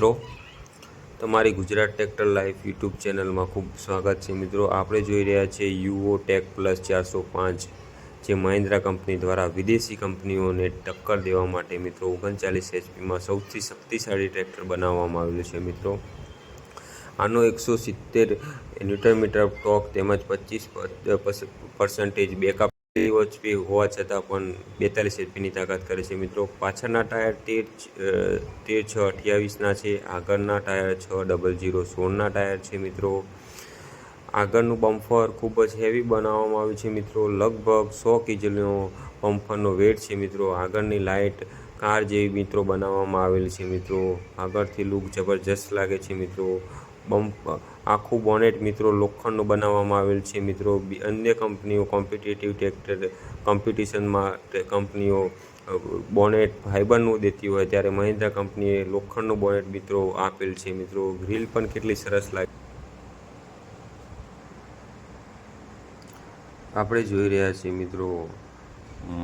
મિત્રો, તમારી Gujarat tractor life YouTube ચેનલમાં ખૂબ સ્વાગત છે। મિત્રો, આપણે જોઈ રહ્યા છીએ યુઓ ટેક પ્લસ 405, જે મહિન્દ્રા કંપની દ્વારા વિદેશી કંપનીઓને ટક્કર દેવા માટે મિત્રો 39 HP સૌથી શક્તિશાળી ટ્રેક્ટર બનાવવામાં આવેલું છે। મિત્રો, આનો 170 ન્યૂટન મીટર ટોર્ક તેમજ 25% બેકઅપ HP હોવા છતાં પણ 42 HP તાકાત કરે છે। મિત્રો, પાછળના ટાયર 13/6/28 છે, આગળના ટાયર 6/00/16 ટાયર છે। મિત્રો, આગળનું બમ્ફર ખૂબ જ હેવી બનાવવામાં આવ્યું છે। મિત્રો, લગભગ 100 kgનો બમ્ફરનો વેટ છે। મિત્રો, આગળની લાઇટ કાર જેવી મિત્રો બનાવવામાં આવેલી છે। મિત્રો, આગળથી લુક જબરજસ્ત લાગે છે। મિત્રો, આખું બોનેટ મિત્રો લોખંડનું બનાવવામાં આવેલ છે। મિત્રો, અન્ય કંપનીઓ કોમ્પિટિટિવ ટ્રેક્ટર કોમ્પિટિશનમાં કંપનીઓ બોનેટ ફાઇબરનું દેતી હોય ત્યારે મહિન્દ્રા કંપનીએ લોખંડનું બોનેટ મિત્રો આપેલ છે। મિત્રો, ગ્રીલ પણ કેટલી સરસ લાગે, આપણે જોઈ રહ્યા છીએ। મિત્રો,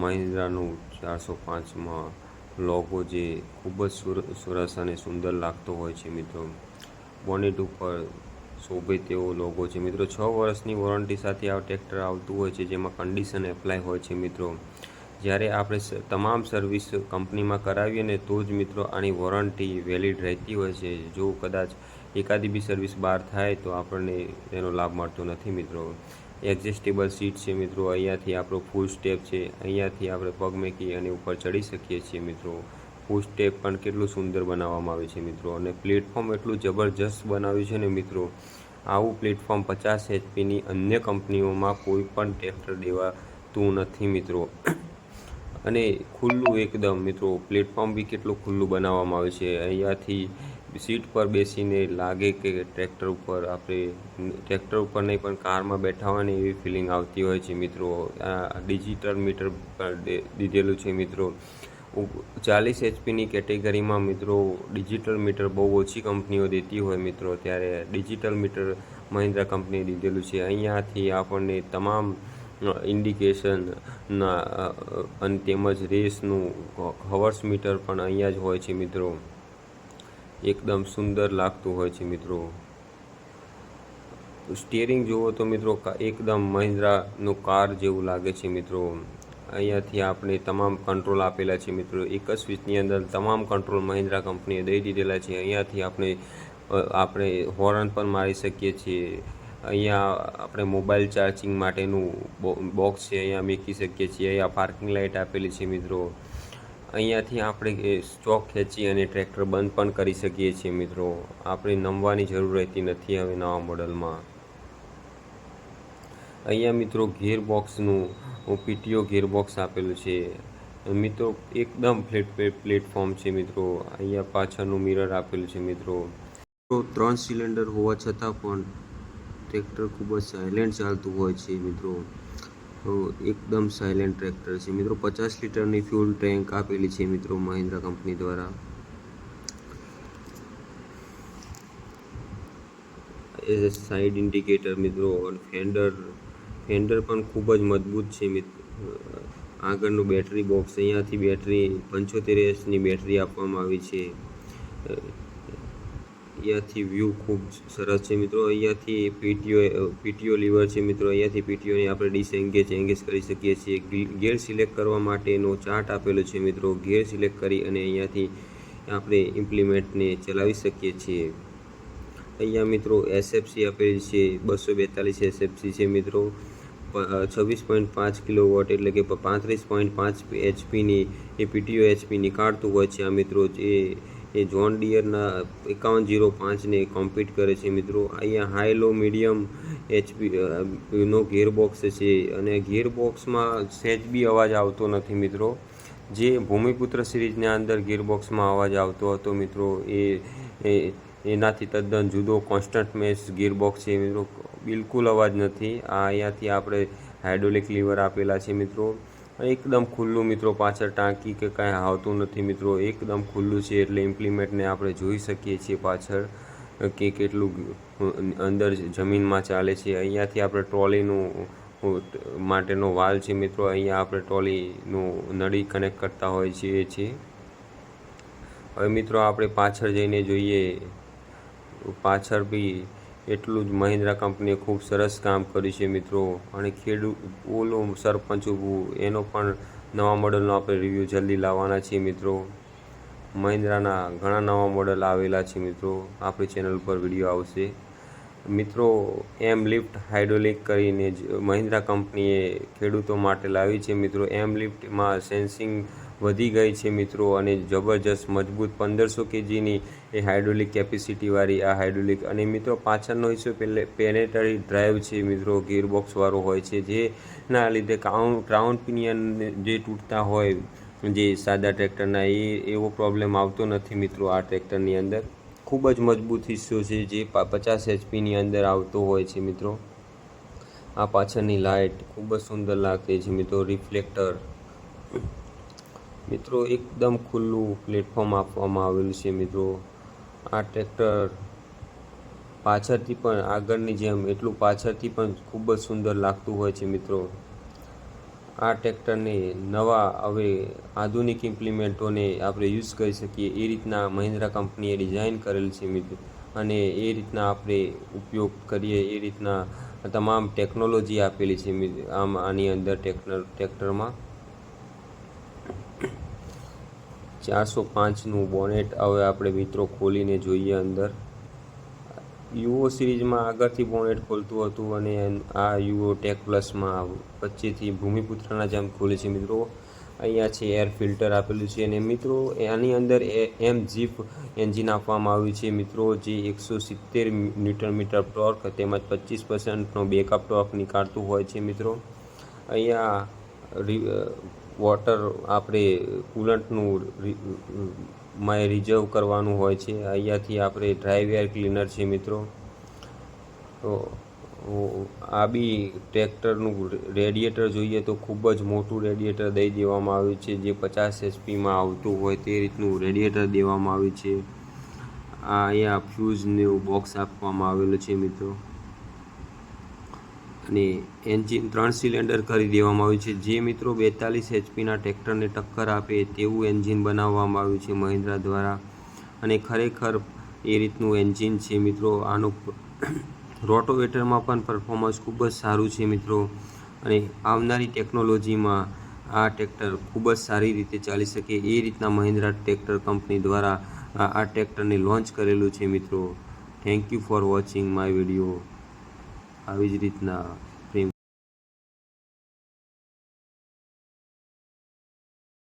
મહિન્દ્રાનું 405માં લોગો જે ખૂબ જ સરસ અને સુંદર લાગતો હોય છે। મિત્રો, બોનેટ ઉપર શોભે તેવો લોગો છે। મિત્રો, 6 વર્ષની વોરંટી સાથે આ ટ્રેક્ટર આવતું હોય છે, જેમાં કન્ડિશન એપ્લાય હોય છે। મિત્રો, જ્યારે આપણે તમામ સર્વિસ કંપનીમાં કરાવીએ ને તો જ મિત્રો આની વોરંટી વેલિડ રહેતી હોય છે। જો કદાચ એકાદી બી સર્વિસ બહાર થાય તો આપણને તેનો લાભ મળતો નથી। મિત્રો, એડજસ્ટેબલ સીટ છે। મિત્રો, અહીંયાથી આપણો ફૂલ સ્ટેપ છે, અહીંયાથી આપણે પગ મૂકી અને ઉપર ચડી શકીએ છીએ। મિત્રો, ફૂલ સ્ટેપ પણ કેટલું સુંદર બનાવવામાં આવે છે। મિત્રો, અને પ્લેટફોર્મ એટલું જબરજસ્ત બનાવ્યું છે ને મિત્રો, આવું પ્લેટફોર્મ 50 HPની અન્ય કંપનીઓમાં કોઈ પણ ટ્રેક્ટર દેવાતું નથી। મિત્રો, અને ખુલ્લું એકદમ મિત્રો પ્લેટફોર્મ બી કેટલું ખુલ્લું બનાવવામાં આવે છે। અહીંયાથી સીટ પર બેસીને લાગે કે ટ્રેક્ટર ઉપર નહીં પણ કારમાં બેઠા હોય ને એવી ફિલિંગ આવતી હોય છે। મિત્રો, આ ડિજિટલ મીટર દીધેલું છે। મિત્રો, 40 HPની કેટેગરીમાં મિત્રો ડિજિટલ મીટર બહુ ઓછી કંપનીઓ દેતી હોય મિત્રો, ત્યારે ડિજિટલ મીટર મહિન્દ્રા કંપનીએ દીધેલું છે। અહીંયાથી આપણને તમામ ઇન્ડિકેશનના અને તેમજ રેસનું હવર્સ મીટર પણ અહીંયા જ હોય છે। મિત્રો, એકદમ સુંદર લાગતું હોય છે। મિત્રો, સ્ટીયરિંગ જુઓ તો મિત્રો એકદમ મહિન્દ્રાનું કાર જેવું લાગે છે। મિત્રો, અહીંયાથી આપણે તમામ કંટ્રોલ આપેલા છે। મિત્રો, એક જ સ્વિચની અંદર તમામ કંટ્રોલ મહિન્દ્રા કંપનીએ દઈ દીધેલા છે। અહીંયાથી આપણે હોર્ન પણ મારી શકીએ છીએ। અહીંયા આપણે મોબાઈલ ચાર્જિંગ માટેનું બોક્સ છે, અહીંયા મૂકી શકીએ છીએ। અહીંયા પાર્કિંગ લાઇટ આપેલી છે। મિત્રો, અહીંયાથી આપણે સ્ટોક ખેંચી અને ટ્રેક્ટર બંધ પણ કરી શકીએ છીએ। મિત્રો, આપણે નમવાની જરૂર રહેતી નથી હવે નવા મોડલમાં। અહીંયા મિત્રો ગિયર બોક્સનું પીટીઓ ગિયર બોક્સ આપેલું છે। મિત્રો, એકદમ ફ્લેટ પ્લેટફોર્મ છે। મિત્રો, અહીંયા પાછળનું મિરર આપેલું છે। મિત્રો, 3 સિલિન્ડર હોવા છતાં પણ ટ્રેક્ટર ખૂબ જ સાયલેન્ટ ચાલતું હોય છે। મિત્રો, એકદમ સાયલેન્ટ ટ્રેક્ટર છે। મિત્રો, 50 લિટરની ફ્યુલ ટેન્ક આપેલી છે। મિત્રો, મહિન્દ્રા કંપની દ્વારા સાઇડ ઇન્ડિકેટર મિત્રો, ફેન્ડર પણ ખૂબ જ મજબૂત છે। મિત્રો, આગળનું બેટરી બોક્સ, અહીંયાથી બેટરી 75 બેટરી આપવામાં આવી છે। અહીંયાથી વ્યૂ ખૂબ સરસ છે। મિત્રો, અહીંયાથી પીટીઓ લીવર છે। મિત્રો, અહીંયાથી પીટીઓને આપણે ડિસએંગેજ કરી શકીએ છીએ। ગિયર સિલેક્ટ કરવા માટેનો ચાર્ટ આપેલો છે। મિત્રો, ગિયર સિલેક્ટ કરી અને અહીંયાથી આપણે ઇમ્પ્લિમેન્ટને ચલાવી શકીએ છીએ। અહીંયા મિત્રો એસએફસી આપેલી છે, 242 એસએફસી છે। મિત્રો, 26.5 કિલોવોટ એટલે કે 35.5 HPની એ પીટીઓ HP નીકાળતું હોય છે। આ મિત્રો એ જોન ડિયરના 5105ને કોમ્પીટ કરે છે। મિત્રો, અહીંયા હાઈ લો મીડિયમ HP નો ગિયરબોક્સ છે, અને ગિયરબોક્સમાં સહેજ બી અવાજ આવતો નથી। મિત્રો, જે ભૂમિપુત્ર સિરીઝના અંદર ગિયરબોક્સમાં અવાજ આવતો હતો મિત્રો, એનાથી તદ્દન જુદો કોન્સ્ટન્ટ મેશ ગિયરબોક્સ છે। મિત્રો, બિલકુલ અવાજ નથી। અહીંયાથી આપણે હાઇડ્રોલિક લીવર આપેલા છે। મિત્રો, એકદમ ખુલ્લું મિત્રો, પાછળ ટાંકી કે કાંઈ આવતું નથી। મિત્રો, એકદમ ખુલ્લું છે એટલે ઇમ્પ્લિમેન્ટને આપણે જોઈ શકીએ છીએ પાછળ કે કેટલું અંદર જમીનમાં ચાલે છે। અહીંયાથી આપણે ટ્રોલીનું માટેનો વાલ છે। મિત્રો, અહીંયા આપણે ટ્રોલીનું નળી કનેક્ટ કરતા હોય છીએ। હવે મિત્રો આપણે પાછળ જઈને જોઈએ, પાછળ બી એટલું જ મહિન્દ્રા કંપનીએ ખૂબ સરસ કામ કર્યું છે મિત્રો. અને ખેડૂત ઓલો સરપંચ ઊભું એનો પણ નવા મોડલનો આપણે રિવ્યૂ જલ્દી લાવવાના છીએ મિત્રો. મહિન્દ્રાના ઘણા નવા મોડલ આવેલા છે મિત્રો, આપણી ચેનલ પર વિડીયો આવશે મિત્રો. એમ લિફ્ટ હાઇડ્રોલિક કરીને મહિન્દ્રા કંપનીએ ખેડૂતો માટે લાવી છે મિત્રો. એમ લિફ્ટમાં સેન્સિંગ વધી ગઈ છે મિત્રો અને જબરજસ્ત મજબૂત 1500 kgની એ હાઇડ્રોલિક કેપેસિટીવાળી આ હાઇડ્રોલિક. અને મિત્રો પાછળનો હિસ્સો પેનેટરી ડ્રાઈવ છે મિત્રો, ગિયરબોક્સવાળો હોય છે, જેના લીધે ક્રાઉન પિનિયન જે તૂટતા હોય જે સાદા ટ્રેક્ટરના એવો પ્રોબ્લેમ આવતો નથી મિત્રો. આ ટ્રેક્ટરની અંદર ખૂબ જ મજબૂત હિસ્સો છે જે 50 HP અંદર આવતો હોય છે મિત્રો. આ પાછળની લાઇટ ખૂબ જ સુંદર લાગતી છે મિત્રો. રિફ્લેક્ટર મિત્રો, એકદમ ખુલ્લું પ્લેટફોર્મ આપવામાં આવેલું છે મિત્રો. આ ટ્રેક્ટર પાછળથી પણ આગળની જેમ એટલું પાછળથી પણ ખૂબ જ સુંદર લાગતું હોય છે મિત્રો. આ ટ્રેક્ટરને નવા હવે આધુનિક ઇમ્પ્લિમેન્ટોને આપણે યુઝ કરી શકીએ એ રીતના મહિન્દ્રા કંપનીએ ડિઝાઇન કરેલ છે મિત્રો. અને એ રીતના આપણે ઉપયોગ કરીએ એ રીતના તમામ ટેકનોલોજી આપેલી છે આની અંદર ટ્રેક્ટરમાં. 405નું બોનેટ હવે આપણે મિત્રો ખોલીને જોઈએ અંદર. યુઓ સિરીઝમાં આગળથી બોનેટ ખોલતું હતું અને આ યુઓ ટેક પ્લસમાં વચ્ચેથી ભૂમિપુત્રના જેમ ખોલે છે મિત્રો. અહીંયા છે એર ફિલ્ટર આપેલું છે અને મિત્રો આની અંદર એમ જીપ એન્જિન આપવામાં આવ્યું છે મિત્રો, જે 170 Nm ટોર્ક તેમજ 25% બેકઅપ ટોર્ક નીકાળતું હોય છે મિત્રો. અહીંયા વોટર આપણે કુલન્ટનું રિઝર્વ કરવાનું હોય છે. અહીંયાથી આપણે ડ્રાઈવ એર ક્લીનર છે મિત્રો. તો આ બી ટ્રેક્ટરનું રેડિએટર જોઈએ તો ખૂબ જ મોટું રેડિએટર દઈ દેવામાં આવ્યું છે, જે 50 HPમાં આવતું હોય તે રીતનું રેડિએટર દેવામાં આવ્યું છે. આ અહીંયા ફ્યુઝનું બોક્સ આપવામાં આવેલું છે મિત્રો. અને એન્જિન 3 સિલિન્ડર કરી દેવામાં આવ્યું છે, જે મિત્રો 42 HPના ટ્રેક્ટરને ટક્કર આપે તેવું એન્જિન બનાવવામાં આવ્યું છે મહિન્દ્રા દ્વારા. અને ખરેખર એ રીતનું એન્જિન છે મિત્રો. આનું રોટોવેટરમાં પણ પરફોર્મન્સ ખૂબ જ સારું છે મિત્રો. અને આવનારી ટેકનોલોજીમાં આ ટ્રેક્ટર ખૂબ જ સારી રીતે ચાલી શકે એ રીતના મહિન્દ્રા ટ્રેક્ટર કંપની દ્વારા આ ટ્રેક્ટરને લોન્ચ કરેલું છે મિત્રો. Thank you for watching my video. આવી જ રીતના